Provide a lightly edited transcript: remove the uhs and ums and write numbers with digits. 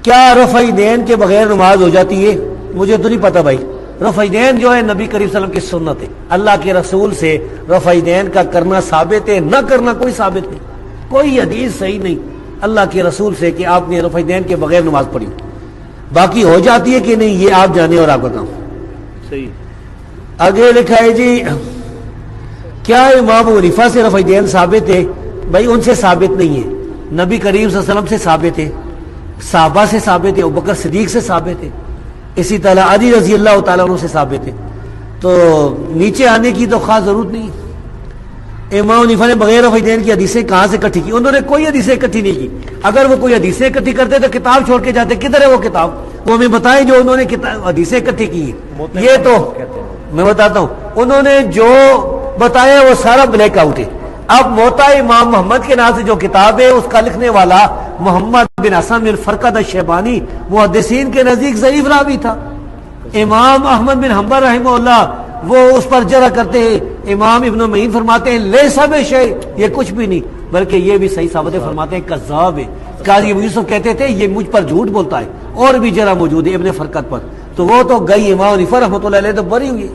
کیا رفع دین کے بغیر نماز ہو جاتی ہے؟ مجھے تو نہیں پتا بھائی. رفع دین جو ہے نبی کریم صلی اللہ علیہ وسلم کی سنت ہے. اللہ کے رسول سے رفع دین کا کرنا ثابت ہے، نہ کرنا کوئی ثابت نہیں. کوئی حدیث صحیح نہیں اللہ کے رسول سے کہ آپ نے رفع دین کے بغیر نماز پڑھی. باقی ہو جاتی ہے کہ نہیں یہ آپ جانے اور آپ کا کام. صحیح. آگے لکھا ہے جی کیا امام ابو حنیفہ سے رفع دین ثابت ہے؟ بھائی ان سے ثابت نہیں ہے. نبی کریم صلی اللہ علیہ وسلم سے ثابت ہے، صحابہ سے ثابت ہے، ابوبکر صدیق سے ثابت ہے، اسی طرح علی رضی اللہ تعالیٰ عنہ سے ثابت ہے. تو نیچے آنے کی تو خاص ضرورت نہیں. امام حنیفہ نے بغیر رفع دین کی حدیثیں کہاں سے اکٹھی کی؟ انہوں نے کوئی حدیثیں اکٹھی نہیں کی. اگر وہ کوئی حدیثیں اکٹھی کرتے تو کتاب چھوڑ کے جاتے. کدھر ہے وہ کتاب؟ وہ ہمیں بتائیں جو انہوں نے حدیثیں اکٹھی کی ہیں. یہ تو میں بتاتا ہوں انہوں نے جو بتایا وہ سارا بلیک آؤٹ ہے. اب موطا امام محمد کے نام سے جو کتاب ہے اس کا لکھنے والا محمد بن حسن بن فرقد الشیبانی محدثین کے نزدیک ضعیف راوی تھا. امام احمد بن حنبل رحمہ اللہ وہ اس پر جرح کرتے ہیں. امام ابن معین فرماتے ہیں لیسا بشیء، یہ کچھ بھی نہیں بلکہ یہ بھی صحیح ثابت فرماتے ہیں کذاب ہے. قاضی ابو یوسف کہتے تھے یہ مجھ پر جھوٹ بولتا ہے. اور بھی جرح موجود ہے ابن فرقد پر. تو وہ تو گئی امام حنیفہ رحمۃ اللہ علیہ تو بری ہوئی.